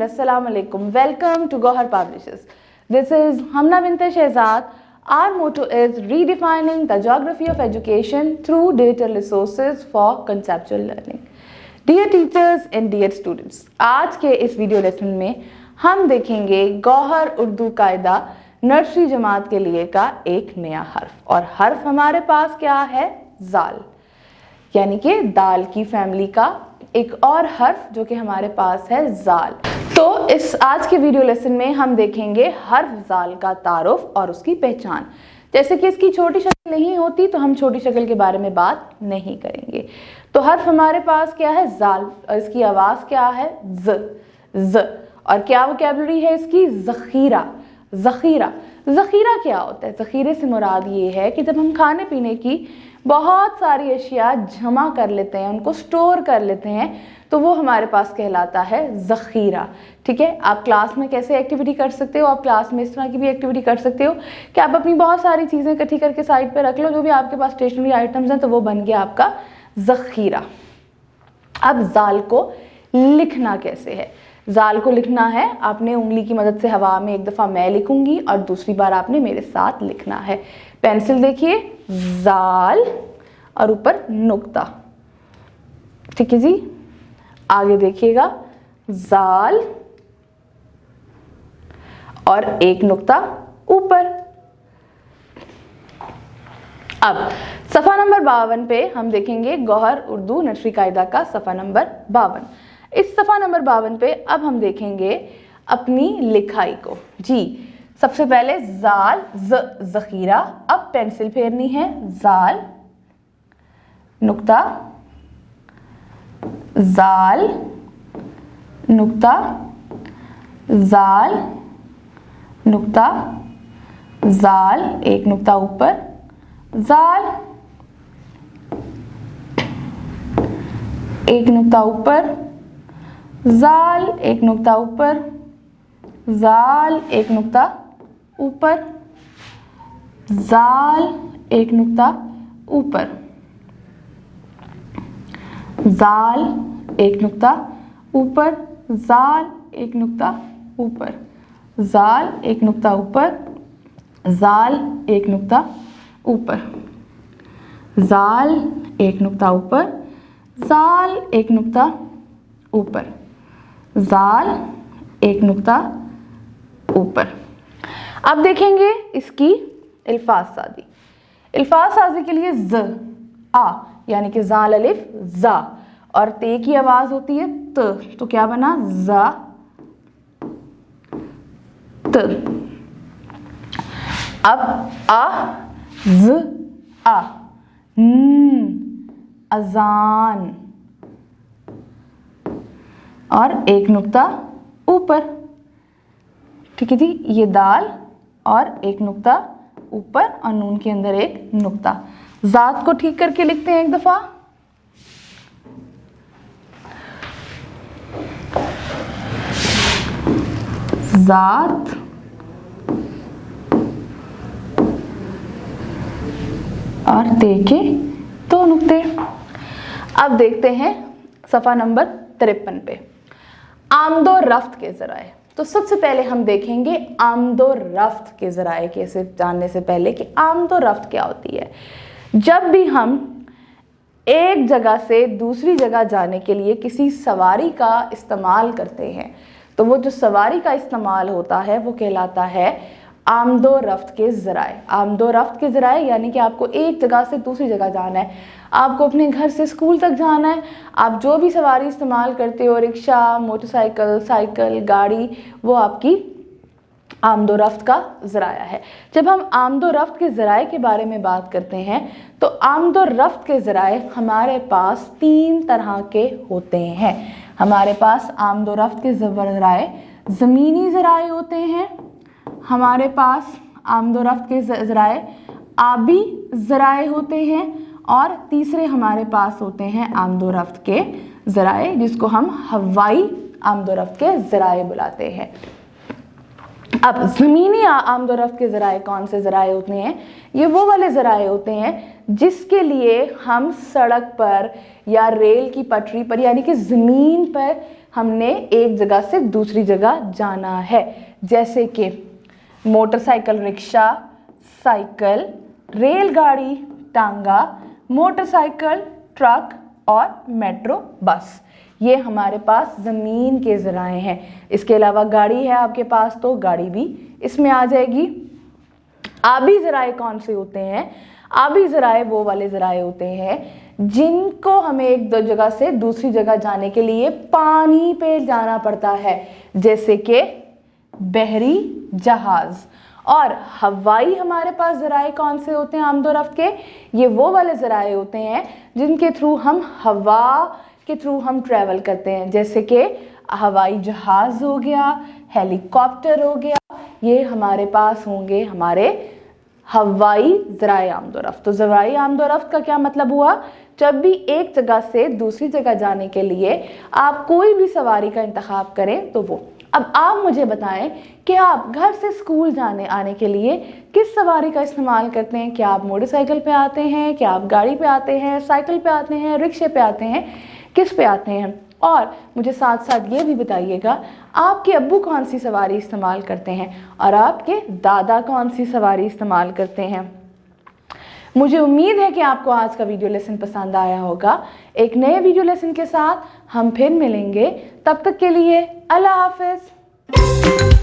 Assalamu alaikum. Welcome to Gohar Publishers. This is Hamna Binte Shehzad. Our motto is redefining the geography of education through digital resources for conceptual learning. Dear teachers and dear students, आज के इस video lesson में हम देखेंगे गौहर उर्दू कायदा nursery जमात के लिए का एक नया हर्फ। और हर्फ हमारे पास क्या है? जाल, यानी कि दाल की फैमिली का एक और हर्फ जो कि हमारे पास है जाल। तो इस आज के वीडियो लेसन में हम देखेंगे हर्फ जाल का तारुफ और उसकी पहचान। जैसे कि इसकी छोटी शक्ल नहीं होती तो हम छोटी शक्ल के बारे में बात नहीं करेंगे। तो हर्फ हमारे पास क्या है? जाल, और इसकी आवाज क्या है? ज। और क्या वोकैबुलरी है इसकी? जखीरा। जखीरा क्या होता है? जखीरे से मुराद ये है कि जब हम खाने पीने की बहुत सारी अशिया जमा कर लेते हैं, उनको स्टोर कर लेते हैं, तो वो हमारे पास कहलाता है जखीरा। ठीक है, आप क्लास में कैसे एक्टिविटी कर सकते हो? आप क्लास में इस तरह की भी एक्टिविटी कर सकते हो कि आप अपनी बहुत सारी चीज़ें इकट्ठी करके साइड पे रख लो, जो भी आपके पास स्टेशनरी आइटम्स हैं, तो वो बन गया आपका जखीरा। अब जाल को लिखना कैसे है? जाल को लिखना है, आपने उंगली की मदद से हवा में एक दफ़ा मैं लिखूंगी और दूसरी बार आपने मेरे साथ लिखना है। पेंसिल देखिए, जाल और ऊपर नुक्ता। ठीक है जी, आगे देखिएगा, जाल और एक नुक्ता ऊपर। अब सफ़ा नंबर 52 पे हम देखेंगे गौहर उर्दू नर्सरी कायदा का सफ़ा नंबर 52। इस सफ़ा नंबर 52 पे अब हम देखेंगे अपनी लिखाई को। जी, सबसे पहले जाल जखीरा। अब पेंसिल फेरनी है, जाल नुक्ता, जाल नुक्ता, जाल नुक्ता, जाल एक नुक्ता ऊपर, जाल एक नुक्ता ऊपर, जाल एक नुक्ता ऊपर, जाल एक नुक्ता ऊपर, जाल एक नुक्ता ऊपर, जाल एक नुक्ता ऊपर, जाल एक नुक्ता ऊपर, जाल एक नुक्ता ऊपर, जाल एक नुक्ता ऊपर, जाल एक नुक्ता ऊपर, जाल एक नुक्ता ऊपर, जाल एक नुक्ता ऊपर। अब देखेंगे इसकी अल्फाज साजी। अल्फाज साजी के लिए ज आ, यानी कि जाल अलिफ जा, और ते की आवाज होती है त, तो क्या बना? जा त। अब आ ज आ, अजान, और एक नुक्ता ऊपर। ठीक है जी, ये दाल और एक नुक्ता ऊपर और नून के अंदर एक नुक्ता। जात को ठीक करके लिखते हैं एक दफा। जात और ते के दो नुक्ते। अब देखते हैं सफा नंबर 53 पे आमदो रफ्त के जराए। तो सबसे पहले हम देखेंगे आमदो रफ्त के जराए कैसे, जानने से पहले कि आमदो रफ्त क्या होती है। जब भी हम एक जगह से दूसरी जगह जाने के लिए किसी सवारी का इस्तेमाल करते हैं, तो वो जो सवारी का इस्तेमाल होता है वो कहलाता है आमदो रफ्त के ज़राए। आमदो रफ्त के ज़राए यानी कि आपको एक जगह से दूसरी जगह जाना है, आपको अपने घर से स्कूल तक जाना है, आप जो भी सवारी इस्तेमाल करते हो, रिक्शा, मोटरसाइकिल, साइकिल, गाड़ी, वो आपकी आमदो रफ्त का ज़राया है। जब हम आमदो रफ्त के ज़राए के बारे में बात करते हैं तो आमदो रफ्त के ज़राए हमारे पास 3 तरह के होते हैं। हमारे पास आमदो रफ्त के ज़राए ज़मीनी ज़राए होते हैं, हमारे पास आमदो रफ्त के ज़राए आबी ज़राए होते हैं, और तीसरे हमारे पास होते हैं आमदो रफ्त के ज़राए जिसको हम हवाई आमदो रफ्त के ज़राए बुलाते हैं। अब ज़मीनी आमदो रफ्त के ज़राए कौन से ज़राए होते हैं? ये वो वाले ज़राए होते हैं जिसके लिए हम सड़क पर या रेल की पटरी पर यानी कि ज़मीन पर हमने एक जगह से दूसरी जगह जाना है, जैसे कि मोटरसाइकिल रिक्शा, साइकिल, रेलगाड़ी, टांगा, मोटरसाइकिल, ट्रक और मेट्रो बस। ये हमारे पास ज़मीन के ज़राए हैं। इसके अलावा गाड़ी है आपके पास तो गाड़ी भी इसमें आ जाएगी। आबी ज़राए कौन से होते हैं? आबी ज़राए वो वाले ज़राए होते हैं जिनको हमें एक दो जगह से दूसरी जगह जाने के लिए पानी पे जाना पड़ता है, जैसे कि बहरी जहाज़। और हवाई हमारे पास ज़राए कौन से होते हैं आमदोरफ्त के? ये वो वाले ज़राए होते हैं जिनके थ्रू हम हवा के थ्रू हम ट्रैवल करते हैं, जैसे कि हवाई जहाज़ हो गया, हेलीकॉप्टर हो गया। ये हमारे पास होंगे हमारे हवाई ज़राए आमदोरफ्त। तो ज़राए आमदोरफ्त का क्या मतलब हुआ? जब भी एक जगह से दूसरी जगह जाने के लिए आप कोई भी सवारी का इंतखाब करें तो वो। अब आप मुझे बताएं कि आप घर से स्कूल जाने आने के लिए किस सवारी का इस्तेमाल करते हैं? क्या आप मोटरसाइकिल पे आते हैं? क्या आप गाड़ी पे आते हैं? साइकिल पे आते हैं? रिक्शे पे आते हैं? किस पे आते हैं? और मुझे साथ साथ ये भी बताइएगा आपके अब्बू कौन सी सवारी इस्तेमाल करते हैं और आपके दादा कौन सी सवारी इस्तेमाल करते हैं। मुझे उम्मीद है कि आपको आज का वीडियो लेसन पसंद आया होगा। एक नए वीडियो लेसन के साथ हम फिर मिलेंगे, तब तक के लिए अल्लाह हाफिज़।